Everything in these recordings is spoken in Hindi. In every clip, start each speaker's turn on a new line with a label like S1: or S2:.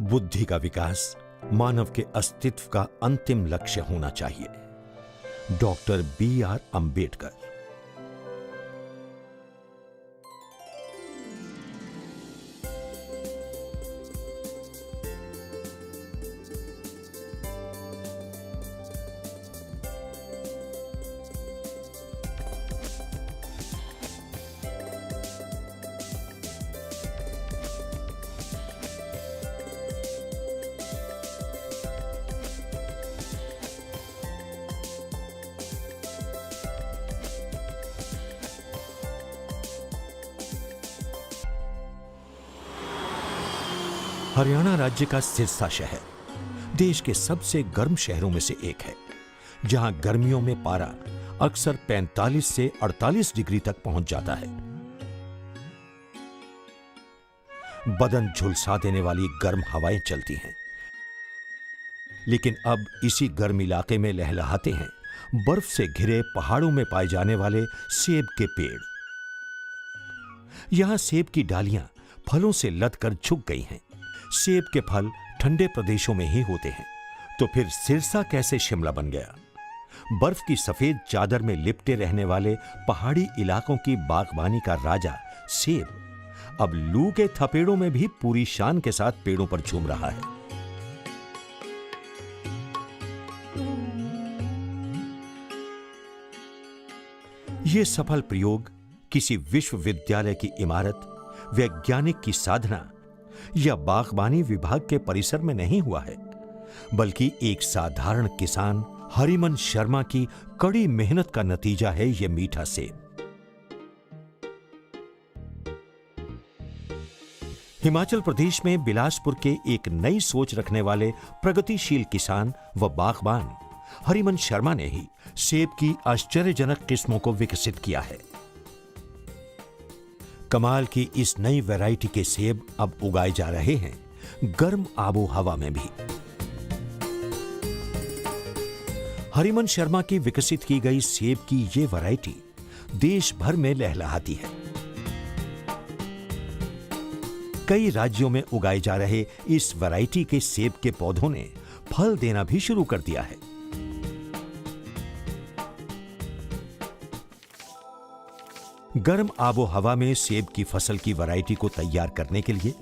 S1: बुद्धि का विकास मानव के अस्तित्व का अंतिम लक्ष्य होना चाहिए। Doctor B.R. अंबेडकर। हरियाणा राज्य का सिरसा शहर देश के सबसे गर्म शहरों में से एक है, जहां गर्मियों में पारा अक्सर 45 से 48 डिग्री तक पहुंच जाता है। बदन झुलसा देने वाली गर्म हवाएं चलती हैं, लेकिन अब इसी गर्म इलाके में लहलहाते हैं बर्फ से घिरे पहाड़ों में पाए जाने वाले सेब के पेड़। यहां सेब की डालियां फलों से लदकर झुक गई हैं। सेब के फल ठंडे प्रदेशों में ही होते हैं, तो फिर सिरसा कैसे शिमला बन गया? बर्फ की सफेद चादर में लिपटे रहने वाले पहाड़ी इलाकों की बागबानी का राजा सेब अब लू के थपेड़ों में भी पूरी शान के साथ पेड़ों पर झूम रहा है। यह सफल प्रयोग किसी विश्वविद्यालय की इमारत, वैज्ञानिक की साधना या बागबानी विभाग के परिसर में नहीं हुआ है, बल्कि एक साधारण किसान हरिमन शर्मा की कड़ी मेहनत का नतीजा है यह मीठा सेब। हिमाचल प्रदेश में बिलासपुर के एक नई सोच रखने वाले प्रगतिशील किसान व बागबान हरिमन शर्मा ने ही सेब की आश्चर्यजनक किस्मों को विकसित किया है। कमाल की इस नई वैरायटी के सेब अब उगाए जा रहे हैं गर्म आबो हवा में भी। हरिमन शर्मा की विकसित की गई सेब की यह वैरायटी देश भर में लहलहाती है। कई राज्यों में उगाए जा रहे इस वैरायटी के सेब के पौधों ने फल देना भी शुरू कर दिया है। गर्म आबो हवा में सेब की फसल की वैरायटी को तैयार करने के लिए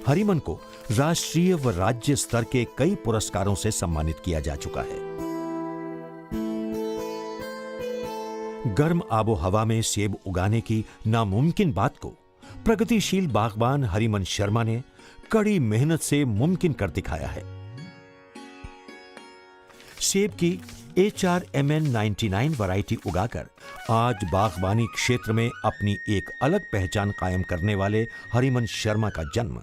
S1: हरिमन को राष्ट्रीय व राज्य स्तर के कई पुरस्कारों से सम्मानित किया जा चुका है। गर्म आबो हवा में सेब उगाने की नामुमकिन बात को प्रगतिशील बागबान हरिमन शर्मा ने कड़ी मेहनत से मुमकिन कर दिखाया है। सेब की HRMN 99 वैरायटी उगाकर आज बागबानी क्षेत्र में अपनी एक अलग पहचान कायम करने वाले हरिमन शर्मा का जन्म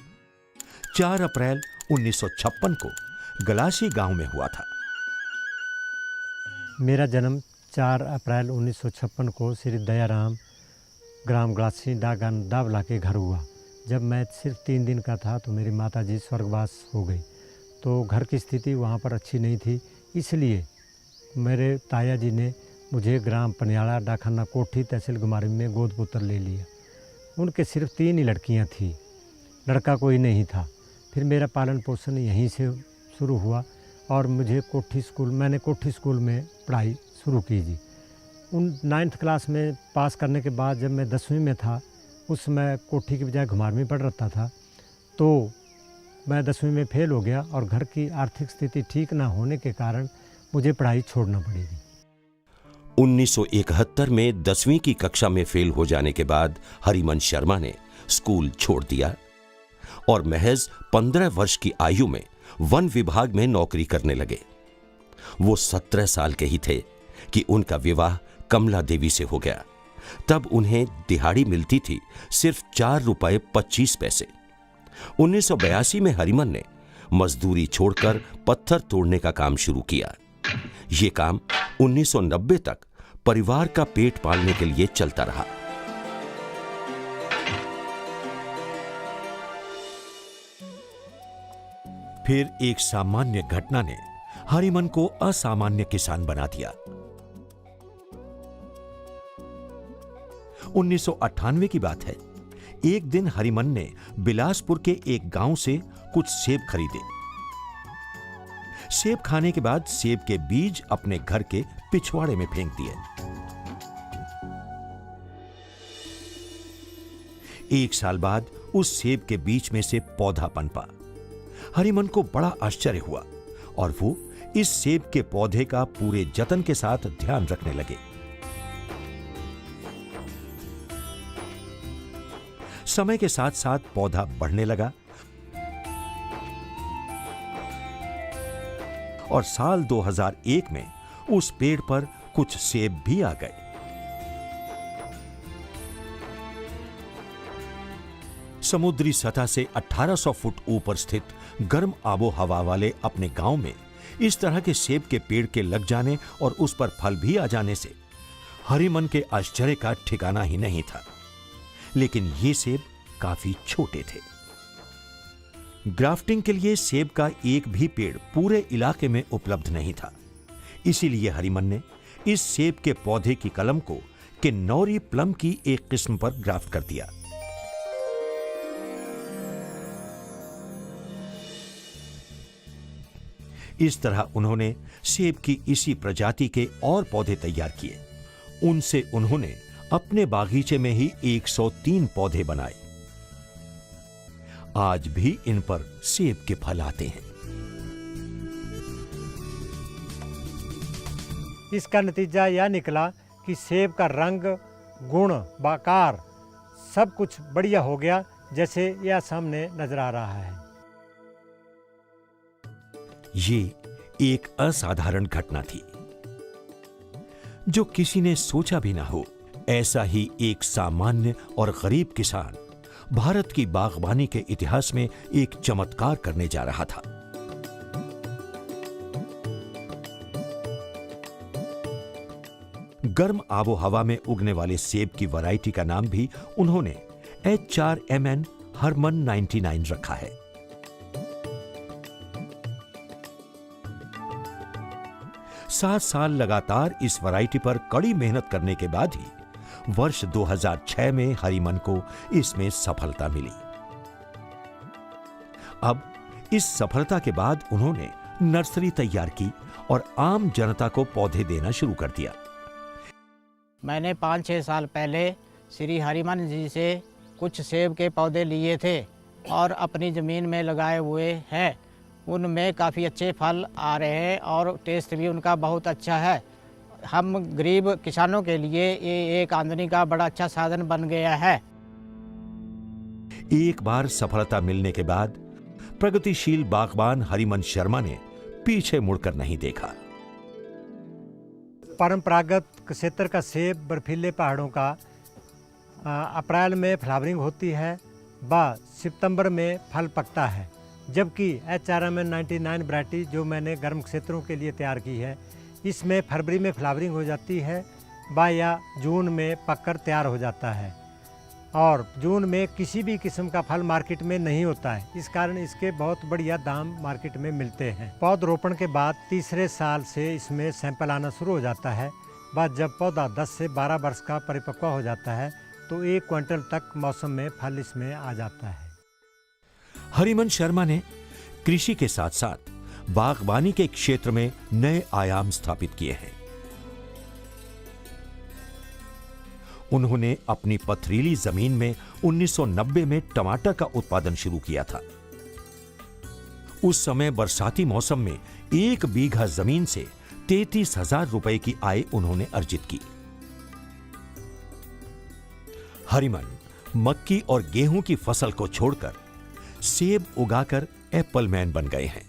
S1: 4 अप्रैल 1956 को गलासी गांव में हुआ था।
S2: मेरा जन्म 4 अप्रैल 1956 को श्री दयाराम ग्राम गलासी डागान दावला के घर हुआ। जब मैं सिर्फ 3 दिन का था तो मेरी माताजी स्वर्गवास हो गई, तो घर की स्थिति वहाँ पर अच्छी नहीं थी। इसलिए मेरे ताया जी ने मुझे ग्राम पनियाला डाखाना कोठी तहसील गुमारी में गोद पुत्र ले लिया। उनके सिर्फ 3 ही लड़कियां थी, लड़का कोई नहीं था। फिर मेरा पालन पोषण यहीं से शुरू हुआ और मैंने कोठी स्कूल में पढ़ाई शुरू की जी। 9th क्लास में पास करने के बाद जब मैं 10वीं में था, उस समय कोठी की बजाय घुमार में पढ़ रहा था, तो मैं 10वीं में फेल हो गया और घर की आर्थिक स्थिति ठीक ना होने के कारण मुझे पढ़ाई छोड़ना पड़ी।
S1: 1971 में 10वीं की कक्षा में फेल हो जाने के बाद हरिमन शर्मा ने स्कूल छोड़ दिया और महज 15 वर्ष की आयु में वन विभाग में नौकरी करने लगे। वो 17 साल के ही थे कि उनका विवाह कमला देवी से हो गया। तब उन्हें दिहाड़ी मिलती थी सिर्फ 4 रुपए 25 पैसे। 1982 में हरिमन ने मजदूरी छोड़कर पत्थर तोड़ने का काम शुरू किया। यह काम 1990 तक परिवार का पेट पालने के लिए चलता रहा। फिर एक सामान्य घटना ने हरिमन को असामान्य किसान बना दिया। 1998 की बात है। एक दिन हरिमन ने बिलासपुर के एक गांव से कुछ सेब खरीदे। सेब खाने के बाद सेब के बीज अपने घर के पिछवाड़े में फेंक दिए। एक साल बाद उस सेब के बीच में से पौधा पनपा। हरिमन को बड़ा आश्चर्य हुआ और वो इस सेब के पौधे का पूरे जतन के साथ ध्यान रखने लगे। समय के साथ साथ पौधा बढ़ने लगा और साल 2001 में उस पेड़ पर कुछ सेब भी आ गए। समुद्री सतह से 1800 फुट ऊपर स्थित गर्म आबो हवा वाले अपने गांव में इस तरह के सेब के पेड़ के लग जाने और उस पर फल भी आ जाने से हरिमन के आश्चर्य का ठिकाना ही नहीं था। लेकिन ये सेब काफी छोटे थे। ग्राफ्टिंग के लिए सेब का एक भी पेड़ पूरे इलाके में उपलब्ध नहीं था। इसीलिए हरिमन ने इस सेब के पौधे की कलम को किन्नौरी प्लम की एक किस्म पर ग्राफ्ट कर दिया। इस तरह उन्होंने सेब की इसी प्रजाति के और पौधे तैयार किए। उनसे उन्होंने अपने बागीचे में ही 103 पौधे बनाए। आज भी इन पर सेब के फल आते हैं।
S2: इसका नतीजा यह निकला कि सेब का रंग, गुण, आकार सब कुछ बढ़िया हो गया, जैसे यह सामने नजर आ रहा है।
S1: ये एक असाधारण घटना थी जो किसी ने सोचा भी ना हो। ऐसा ही एक सामान्य और गरीब किसान भारत की बागबानी के इतिहास में एक चमत्कार करने जा रहा था। गर्म आबो हवा में उगने वाले सेब की वैरायटी का नाम भी उन्होंने HRMN हरमन 99 रखा है। सात साल लगातार इस वैरायटी पर कड़ी मेहनत करने के बाद ही वर्ष 2006 में हरिमन को इसमें सफलता मिली। अब इस सफलता के बाद उन्होंने नर्सरी तैयार की और आम जनता को पौधे देना शुरू कर दिया।
S3: मैंने 5-6 साल पहले श्री हरिमन जी से कुछ सेब के पौधे लिए थे और अपनी ज़मीन में लगाए हुए हैं। उनमें काफ़ी अच्छे फल आ रहे हैं और टेस्ट भी उनका बहुत अच्छा है। हम गरीब किसानों के लिए ये एक आमदनी का बड़ा अच्छा साधन बन गया है।
S1: एक बार सफलता मिलने के बाद प्रगतिशील बागबान हरिमन शर्मा ने पीछे मुड़कर नहीं देखा।
S2: परंपरागत क्षेत्र का सेब बर्फीले पहाड़ों का अप्रैल में फ्लावरिंग होती है व सितंबर में फल पकता है, जबकि HRMN 99 वैरायटी जो मैंने गर्म क्षेत्रों के लिए तैयार की है, इसमें फरवरी में फ्लावरिंग हो जाती है व या जून में पककर तैयार हो जाता है और जून में किसी भी किस्म का फल मार्केट में नहीं होता है। इस कारण इसके बहुत बढ़िया दाम मार्केट में मिलते हैं। पौधरोपण के बाद तीसरे साल से इसमें सैंपल आना शुरू हो जाता है व जब पौधा 10 से 12 वर्ष का परिपक्व हो जाता है तो 1 क्विंटल तक मौसम में फल इसमें आ जाता है।
S1: हरिमन शर्मा ने कृषि के साथ साथ बागबानी के क्षेत्र में नए आयाम स्थापित किए हैं। उन्होंने अपनी पथरीली जमीन में 1990 में टमाटर का उत्पादन शुरू किया था। उस समय बरसाती मौसम में 1 बीघा जमीन से 33,000 रुपए की आय उन्होंने अर्जित की। हरिमन मक्की और गेहूं की फसल को छोड़कर सेब उगाकर एप्पल मैन बन गए हैं।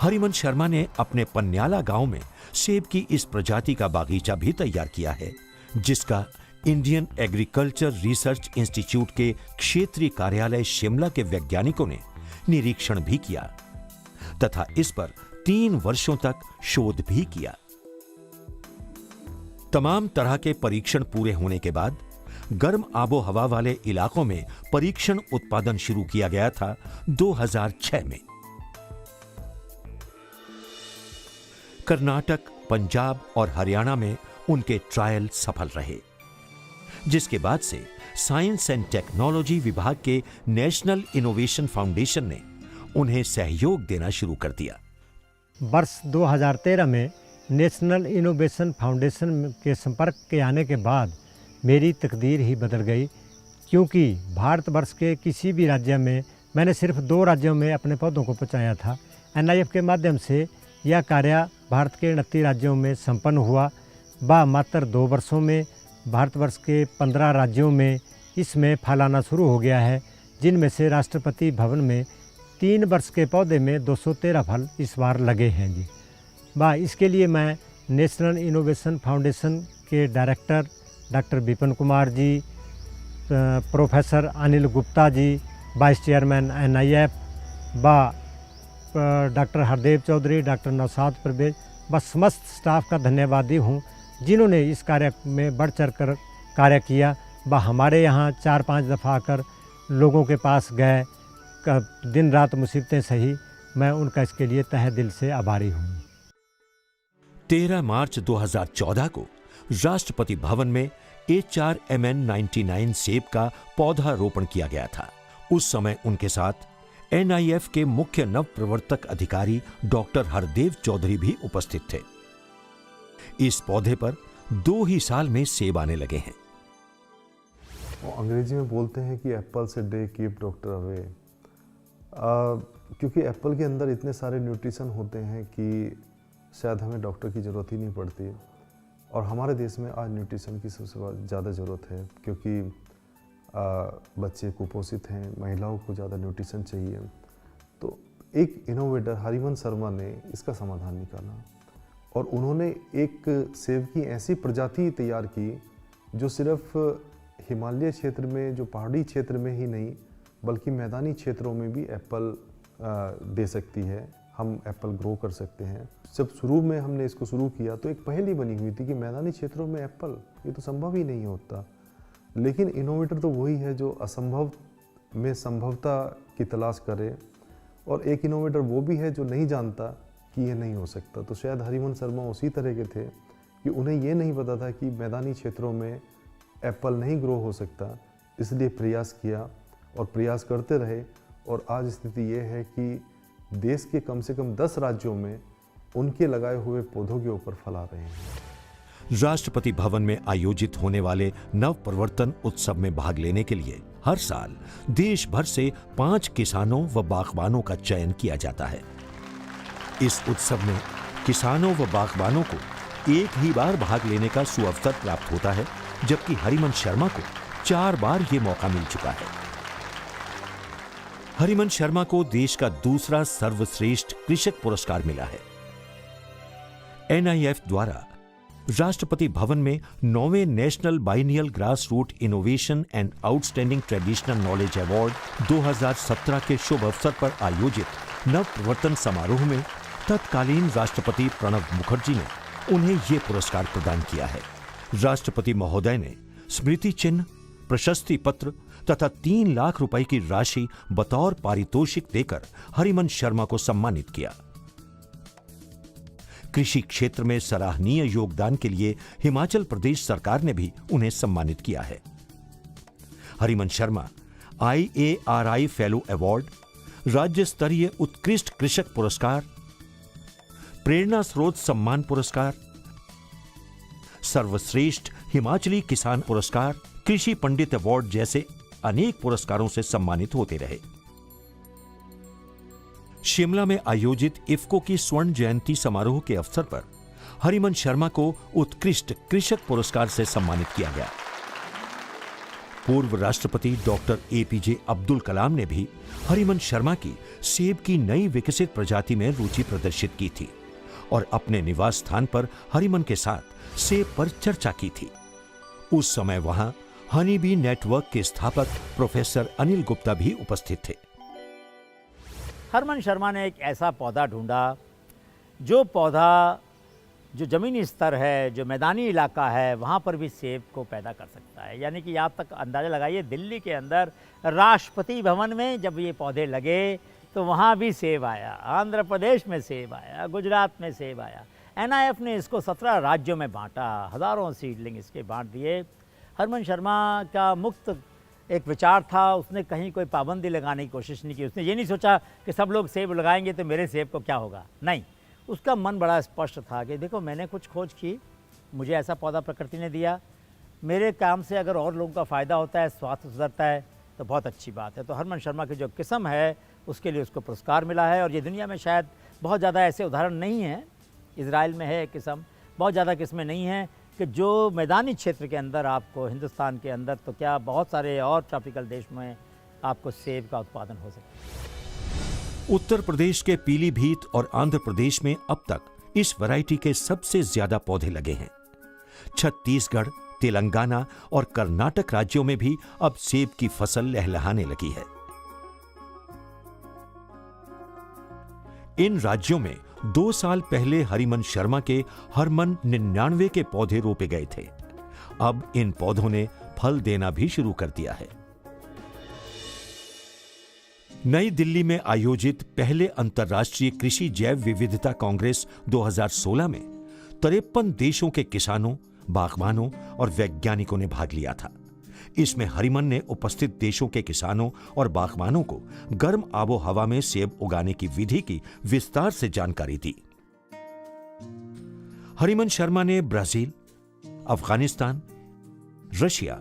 S1: हरिमन शर्मा ने अपने पन्याला गांव में सेब की इस प्रजाति का बागीचा भी तैयार किया है, जिसका इंडियन एग्रीकल्चर रिसर्च इंस्टीट्यूट के क्षेत्रीय कार्यालय शिमला के वैज्ञानिकों ने निरीक्षण भी किया तथा इस पर 3 वर्षों तक शोध भी किया। तमाम तरह के परीक्षण पूरे होने के बाद गर्म आबो हवा वाले इलाकों में परीक्षण उत्पादन शुरू किया गया था 2006 में। कर्नाटक, पंजाब और हरियाणा में उनके ट्रायल सफल रहे, जिसके बाद से साइंस एंड टेक्नोलॉजी विभाग के नेशनल इनोवेशन फाउंडेशन ने उन्हें सहयोग देना शुरू कर दिया।
S2: वर्ष 2013 में नेशनल इनोवेशन फाउंडेशन के संपर्क के आने के बाद मेरी तकदीर ही बदल गई, क्योंकि भारतवर्ष के किसी भी राज्य में मैंने सिर्फ 2 राज्यों में अपने पौधों को पहुँचाया था। NIF के माध्यम से यह कार्य भारत के 29 राज्यों में संपन्न हुआ। मात्र 2 वर्षों में भारतवर्ष के 15 राज्यों में इसमें फल आना शुरू हो गया है, जिनमें से राष्ट्रपति भवन में 3 वर्ष के पौधे में 213 फल इस बार लगे हैं जी। इसके लिए मैं नेशनल इनोवेशन फाउंडेशन के director doctor Vipin Kumar ji, professor Anil Gupta ji, vice chairman NIF, doctor Hardev Chaudhary, doctor Naushad Parvez, समस्त स्टाफ का धन्यवादी हूँ, जिन्होंने इस कार्य में बढ़ चढ़ कर कार्य किया। हमारे यहाँ 4-5 दफ़ा आकर लोगों के पास गए, दिन रात मुसीबतें सही। मैं उनका इसके लिए तहे दिल से आभारी हूँ।
S1: 13 मार्च 2014 को राष्ट्रपति भवन में HRMN 99 सेब का पौधारोपण किया गया था। उस समय उनके साथ NIF के मुख्य नव प्रवर्तक अधिकारी डॉक्टर हरदेव चौधरी भी उपस्थित थे। इस पौधे पर 2 ही साल में सेब आने लगे हैं।
S4: अंग्रेजी में बोलते हैं कि apples a day keep doctor away, क्योंकि एप्पल के अंदर इतने सारे न्यूट्रिशन होते हैं कि शायद हमें डॉक्टर की ज़रूरत ही नहीं पड़ती। और हमारे देश में आज न्यूट्रिशन की सबसे ज़्यादा ज़रूरत है, क्योंकि बच्चे कुपोषित हैं, महिलाओं को ज़्यादा न्यूट्रिशन चाहिए। तो एक इनोवेटर हरिवंश शर्मा ने इसका समाधान निकाला और उन्होंने एक सेब की ऐसी प्रजाति तैयार की जो सिर्फ हिमालय क्षेत्र में, जो पहाड़ी क्षेत्र में ही नहीं बल्कि मैदानी क्षेत्रों में भी एप्पल दे सकती है। हम एप्पल ग्रो कर सकते हैं। जब शुरू में हमने इसको शुरू किया तो एक पहेली बनी हुई थी कि मैदानी क्षेत्रों में एप्पल, ये तो संभव ही नहीं होता। लेकिन इनोवेटर तो वही है जो असंभव में संभवता की तलाश करे, और एक इनोवेटर वो भी है जो नहीं जानता कि ये नहीं हो सकता। तो शायद हरिवंश शर्मा उसी तरह के थे कि उन्हें ये नहीं पता था कि मैदानी क्षेत्रों में एप्पल नहीं ग्रो हो सकता, इसलिए प्रयास किया और प्रयास करते रहे। और आज स्थिति ये है कि देश के कम से कम 10 राज्यों में उनके लगाए हुए पौधों के ऊपर फल आ रहे हैं।
S1: राष्ट्रपति भवन में आयोजित होने वाले नव प्रवर्तन उत्सव में भाग लेने के लिए हर साल देश भर से 5 किसानों व बागबानों का चयन किया जाता है। इस उत्सव में किसानों व बागबानों को एक ही बार भाग लेने का सुअवसर प्राप्त होता है, जबकि हरिवंश शर्मा को 4 बार ये मौका मिल चुका है। हरिवंश शर्मा को देश का दूसरा सर्वश्रेष्ठ कृषक पुरस्कार मिला है। NIF द्वारा राष्ट्रपति भवन में 9वें national biennial grass root innovation and outstanding traditional knowledge award 2017 के शुभ अवसर पर आयोजित नव प्रवर्तन समारोह में तत्कालीन राष्ट्रपति प्रणब मुखर्जी ने उन्हें यह पुरस्कार प्रदान किया है। राष्ट्रपति महोदय ने स्मृति चिन्ह, प्रशस्ति पत्र तथा 3 लाख रुपए की राशि बतौर पारितोषिक देकर हरिवंश शर्मा को सम्मानित किया। कृषि क्षेत्र में सराहनीय योगदान के लिए हिमाचल प्रदेश सरकार ने भी उन्हें सम्मानित किया है। Harivansh Sharma IARI fellow award, राज्य स्तरीय उत्कृष्ट कृषक पुरस्कार, प्रेरणा स्रोत सम्मान पुरस्कार, सर्वश्रेष्ठ हिमाचली किसान पुरस्कार, कृषि पंडित अवार्ड जैसे अनेक पुरस्कारों से सम्मानित होते रहे। शिमला में आयोजित इफ्को की स्वर्ण जयंती समारोह के अवसर पर हरिवंश शर्मा को उत्कृष्ट कृषक पुरस्कार से सम्मानित किया गया। पूर्व राष्ट्रपति डॉक्टर APJ अब्दुल कलाम ने भी हरिवंश शर्मा की सेब की नई विकसित प्रजाति में रुचि प्रदर्शित की थी और अपने निवास स्थान पर हरिमन के साथ सेब पर चर्चा की थी। उस समय वहां हनी बी नेटवर्क के स्थापक प्रोफेसर अनिल गुप्ता भी उपस्थित थे।
S5: हरिवंश शर्मा ने एक ऐसा पौधा ढूंढा जो पौधा जो ज़मीनी स्तर है, जो मैदानी इलाका है, वहाँ पर भी सेब को पैदा कर सकता है। यानी कि आप तक अंदाज़ा लगाइए, दिल्ली के अंदर राष्ट्रपति भवन में जब ये पौधे लगे तो वहाँ भी सेब आया, आंध्र प्रदेश में सेब आया, गुजरात में सेब आया। NIF ने इसको 17 राज्यों में बांटा, हज़ारों सीडलिंग इसके बांट दिए हरमन शर्मा का मुक्त एक विचार था, उसने कहीं कोई पाबंदी लगाने की कोशिश नहीं की। उसने ये नहीं सोचा कि सब लोग सेब लगाएंगे तो मेरे सेब को क्या होगा, नहीं। उसका मन बड़ा स्पष्ट था कि देखो मैंने कुछ खोज की, मुझे ऐसा पौधा प्रकृति ने दिया, मेरे काम से अगर और लोगों का फ़ायदा होता है, स्वास्थ्य सुधरता है तो बहुत अच्छी बात है। तो हरमन शर्मा की जो किस्म है उसके लिए उसको पुरस्कार मिला है। और ये दुनिया में शायद बहुत ज़्यादा ऐसे उदाहरण नहीं हैं, इजराइल में है किस्म, बहुत ज़्यादा किस्में नहीं हैं कि जो मैदानी क्षेत्र के अंदर आपको, हिंदुस्तान के अंदर तो क्या बहुत सारे और ट्रॉपिकल देश में आपको सेब का उत्पादन हो सकता है।
S1: उत्तर प्रदेश के पीलीभीत और आंध्र प्रदेश में अब तक इस वैरायटी के सबसे ज्यादा पौधे लगे हैं। छत्तीसगढ़, तेलंगाना और कर्नाटक राज्यों में भी अब सेब की फसल लहलहाने लगी है। इन राज्यों में 2 साल पहले हरिमन शर्मा के हरमन 99 के पौधे रोपे गए थे। अब इन पौधों ने फल देना भी शुरू कर दिया है। नई दिल्ली में आयोजित पहले अंतर्राष्ट्रीय कृषि जैव विविधता कांग्रेस 2016 में 53 देशों के किसानों, बागवानों और वैज्ञानिकों ने भाग लिया था। इसमें हरिमन ने उपस्थित देशों के किसानों और बागवानों को गर्म आबो हवा में सेब उगाने की विधि की विस्तार से जानकारी दी। हरिमन शर्मा ने ब्राजील, अफगानिस्तान, रशिया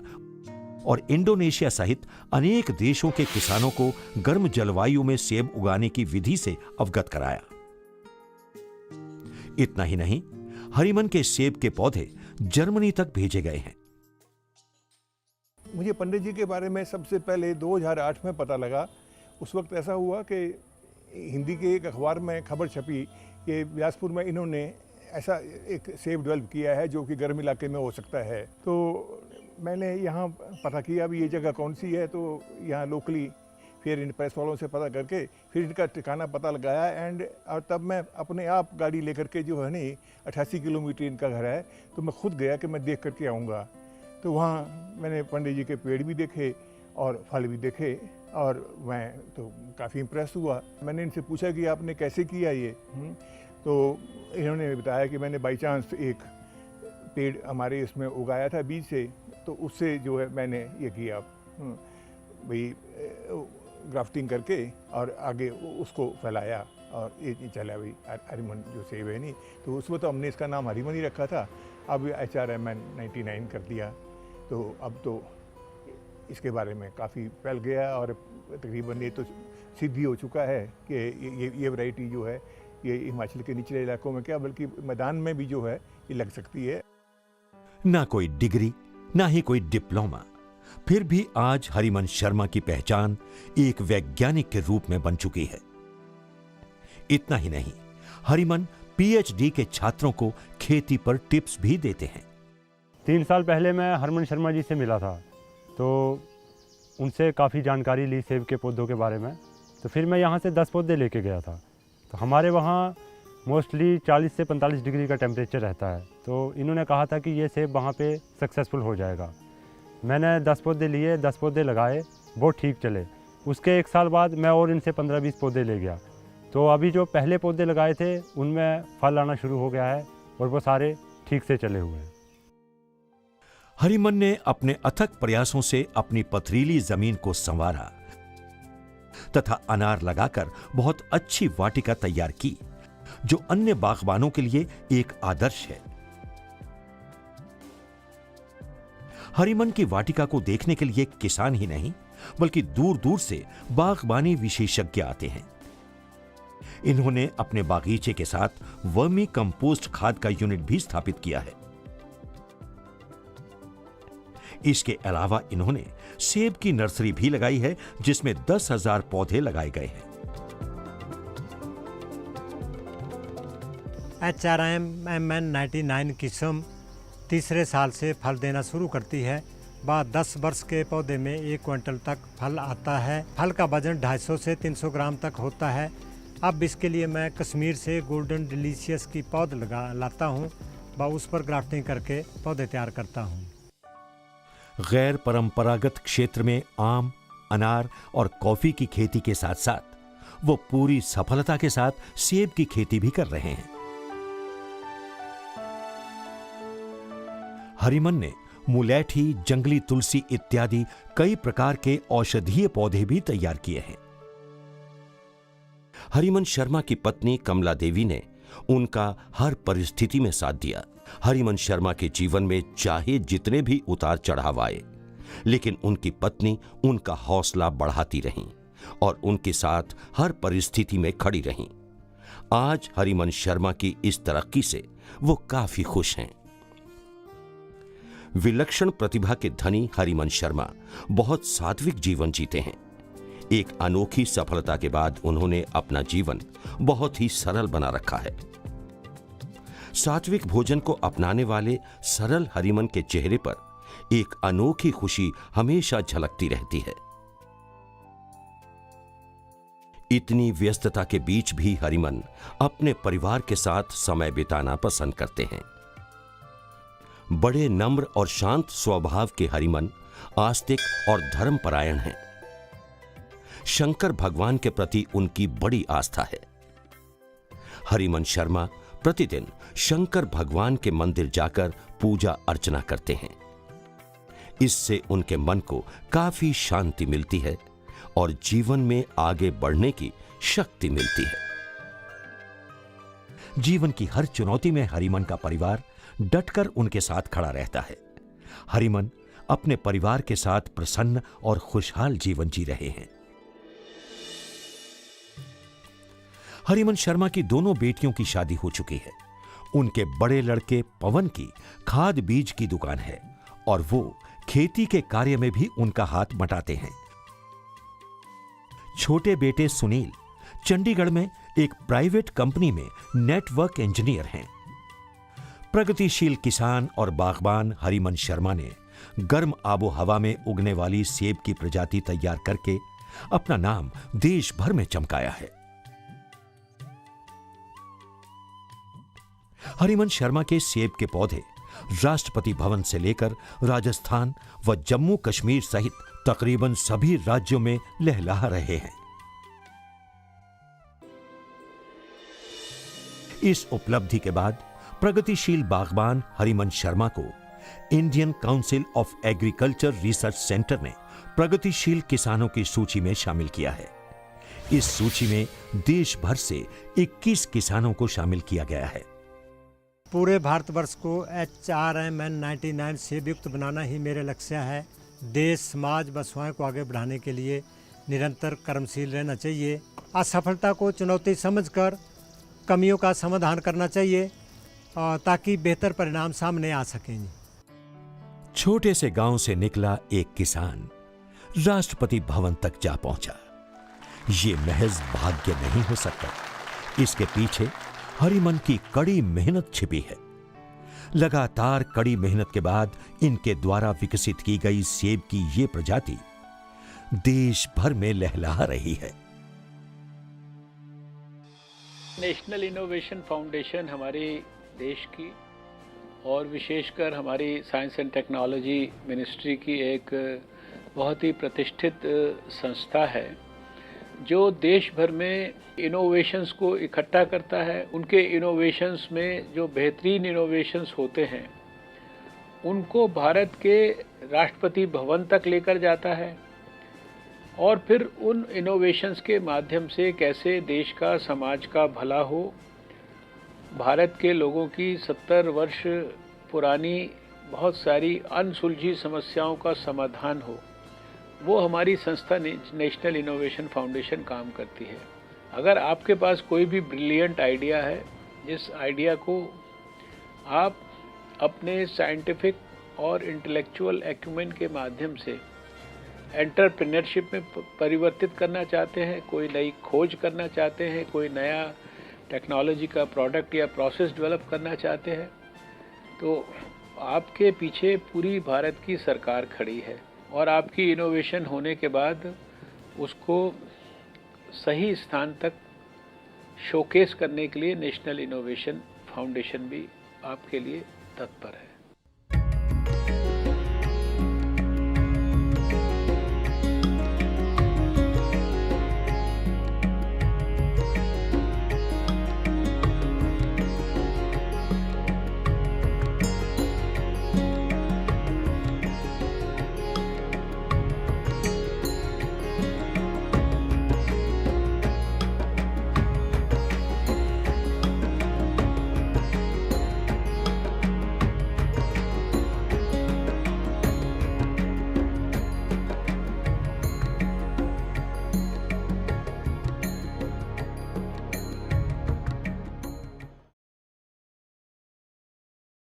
S1: और इंडोनेशिया सहित अनेक देशों के किसानों को गर्म जलवायु में सेब उगाने की विधि से अवगत कराया। इतना ही नहीं, हरिमन के सेब के पौधे जर्मनी तक भेजे गए हैं।
S6: मुझे पंडित जी के बारे में सबसे पहले 2008 में पता लगा। उस वक्त ऐसा हुआ कि हिंदी के एक अखबार में खबर छपी कि बिलासपुर में इन्होंने ऐसा एक सेब डेवलप किया है जो कि गर्म इलाके में हो सकता है। तो मैंने यहाँ पता किया अभी ये जगह कौन सी है, तो यहाँ लोकली फिर इन प्रेस वालों से पता करके फिर इनका ठिकाना पता लगाया एंड और तब मैं अपने आप गाड़ी लेकर के जो है नहीं 88 किलोमीटर इनका घर है, तो मैं खुद गया कि मैं देख करके आऊँगा। तो वहाँ मैंने पंडित जी के पेड़ भी देखे और फल भी देखे और मैं तो काफ़ी इम्प्रेस हुआ। मैंने इनसे पूछा कि आपने कैसे किया ये, तो इन्होंने बताया कि मैंने बाई चांस एक पेड़ हमारे इसमें उगाया था बीज से, तो उससे जो है मैंने ये किया भाई ग्राफ्टिंग करके और आगे उसको फैलाया और ये चला भाई हरिमन जो सेब है नहीं। तो उसमें तो हमने इसका नाम हरिमन ही रखा था, अब HRMN 99 कर दिया। तो अब तो इसके बारे में काफ़ी फैल गया और तकरीबन ये तो सिद्ध ही हो चुका है कि ये वैरायटी जो है ये हिमाचल के निचले इलाकों में क्या बल्कि मैदान में भी जो है ये लग सकती है।
S1: ना कोई डिग्री, ना ही कोई डिप्लोमा, फिर भी आज हरिमन शर्मा की पहचान एक वैज्ञानिक के रूप में बन चुकी है। इतना ही नहीं, हरिमन PhD के छात्रों को खेती पर टिप्स भी देते हैं।
S2: 3 साल पहले मैं हरमन शर्मा जी से मिला था, तो उनसे काफ़ी जानकारी ली सेब के पौधों के बारे में। तो फिर मैं यहाँ से 10 पौधे लेके गया था। तो हमारे वहाँ मोस्टली 40 से 45 डिग्री का टेम्परेचर रहता है, तो इन्होंने कहा था कि ये सेब वहाँ पे सक्सेसफुल हो जाएगा। मैंने 10 पौधे लिए, 10 पौधे लगाए, बहुत ठीक चले। उसके 1 साल बाद मैं और इनसे 15-20 पौधे ले गया। तो अभी जो पहले पौधे लगाए थे उनमें फल आना शुरू हो गया है और वो सारे ठीक से चले हुए हैं।
S1: हरिमन ने अपने अथक प्रयासों से अपनी पथरीली जमीन को संवारा तथा अनार लगाकर बहुत अच्छी वाटिका तैयार की, जो अन्य बागबानों के लिए एक आदर्श है। हरिमन की वाटिका को देखने के लिए किसान ही नहीं बल्कि दूर दूर से बागबानी विशेषज्ञ आते हैं। इन्होंने अपने बागीचे के साथ वर्मी कंपोस्ट खाद का यूनिट भी स्थापित किया है। इसके अलावा इन्होंने सेब की नर्सरी भी लगाई है, जिसमें 10,000 पौधे लगाए गए हैं।
S2: HRMN 99 किस्म तीसरे साल से फल देना शुरू करती है। बाद 10 वर्ष के पौधे में 1 क्विंटल तक फल आता है। फल का वजन 250 से 300 ग्राम तक होता है। अब इसके लिए मैं कश्मीर से गोल्डन डिलीशियस की पौध लाता हूँ व उस पर ग्राफ्टिंग करके पौधे तैयार करता हूँ।
S1: गैर परंपरागत क्षेत्र में आम, अनार और कॉफी की खेती के साथ साथ वो पूरी सफलता के साथ सेब की खेती भी कर रहे हैं। हरिमन ने
S7: मुलैठी, जंगली तुलसी इत्यादि कई प्रकार के औषधीय पौधे भी तैयार किए हैं।
S1: हरिमन शर्मा की पत्नी कमला देवी ने उनका हर परिस्थिति में साथ दिया। हरिमन शर्मा के जीवन में चाहे जितने भी उतार चढ़ाव आए, लेकिन उनकी पत्नी उनका हौसला बढ़ाती रहीं और उनके साथ हर परिस्थिति में खड़ी रहीं। आज हरिमन शर्मा की इस तरक्की से वो काफी खुश हैं। विलक्षण प्रतिभा के धनी हरिमन शर्मा बहुत सात्विक जीवन जीते हैं। एक अनोखी सफलता के बाद उन्होंने अपना जीवन बहुत ही सरल बना रखा है। सात्विक भोजन को अपनाने वाले सरल हरिमन के चेहरे पर एक अनोखी खुशी हमेशा झलकती रहती है। इतनी व्यस्तता के बीच भी हरिमन अपने परिवार के साथ समय बिताना पसंद करते हैं। बड़े नम्र और शांत स्वभाव के हरिमन आस्तिक और धर्मपरायण हैं। शंकर भगवान के प्रति उनकी बड़ी आस्था है। हरिमन शर्मा प्रतिदिन शंकर भगवान के मंदिर जाकर पूजा अर्चना करते हैं। इससे उनके मन को काफी शांति मिलती है और जीवन में आगे बढ़ने की शक्ति मिलती है।
S7: जीवन की हर चुनौती में हरिमन का परिवार डटकर उनके साथ खड़ा रहता है। हरिमन अपने परिवार के साथ प्रसन्न और खुशहाल जीवन जी रहे हैं। हरिमन शर्मा की दोनों बेटियों की शादी हो चुकी है। उनके बड़े लड़के पवन की खाद बीज की दुकान है और वो खेती के कार्य में भी उनका हाथ बटाते हैं। छोटे बेटे सुनील चंडीगढ़ में एक प्राइवेट कंपनी में नेटवर्क इंजीनियर हैं। प्रगतिशील किसान और बागबान हरिमन शर्मा ने गर्म आबो हवा में उगने वाली सेब की प्रजाति तैयार करके अपना नाम देश भर में चमकाया है। हरिमन शर्मा के सेब के पौधे राष्ट्रपति भवन से लेकर राजस्थान व जम्मू कश्मीर सहित तकरीबन सभी राज्यों में लहलहा रहे हैं। इस उपलब्धि के बाद प्रगतिशील बागबान हरिमन शर्मा को Indian council of agriculture research centre ने प्रगतिशील किसानों की सूची में शामिल किया है। इस सूची में देश भर से 21 किसानों को शामिल किया गया है।
S2: पूरे भारतवर्ष को HRMN 99 सेब युक्त बनाना ही मेरे लक्ष्य है। देश, समाज व स्वयं को आगे बढ़ाने के लिए निरंतर कर्मशील रहना चाहिए। असफलता को चुनौती समझकर कमियों का समाधान करना चाहिए ताकि बेहतर परिणाम सामने आ सकें।
S7: छोटे से गांव से निकला एक किसान राष्ट्रपति भवन तक जा पहुंचा। ये महज भाग्य नहीं हो सकता, इसके पीछे हरिमन की कड़ी मेहनत छिपी है। लगातार कड़ी मेहनत के बाद इनके द्वारा विकसित की गई सेब की ये प्रजाति देश भर में लहलहा रही है।
S8: नेशनल इनोवेशन फाउंडेशन हमारे देश की और विशेषकर हमारी साइंस एंड टेक्नोलॉजी मिनिस्ट्री की एक बहुत ही प्रतिष्ठित संस्था है जो देश भर में इनोवेशंस को इकट्ठा करता है। उनके इनोवेशंस में जो बेहतरीन इनोवेशंस होते हैं उनको भारत के राष्ट्रपति भवन तक लेकर जाता है और फिर उन इनोवेशंस के माध्यम से कैसे देश का, समाज का भला हो, भारत के लोगों की 70 वर्ष पुरानी बहुत सारी अनसुलझी समस्याओं का समाधान हो, वो हमारी संस्था नेशनल इनोवेशन फाउंडेशन काम करती है। अगर आपके पास कोई भी ब्रिलियंट आइडिया है, जिस आइडिया को आप अपने साइंटिफिक और इंटेलेक्चुअल एक्यूमेन के माध्यम से एंटरप्रेन्योरशिप में परिवर्तित करना चाहते हैं, कोई नई खोज करना चाहते हैं, कोई नया टेक्नोलॉजी का प्रोडक्ट या प्रोसेस डेवलप करना चाहते हैं, तो आपके पीछे पूरी भारत की सरकार खड़ी है और आपकी इनोवेशन होने के बाद उसको सही स्थान तक शोकेस करने के लिए नेशनल इनोवेशन फाउंडेशन भी आपके लिए तत्पर है।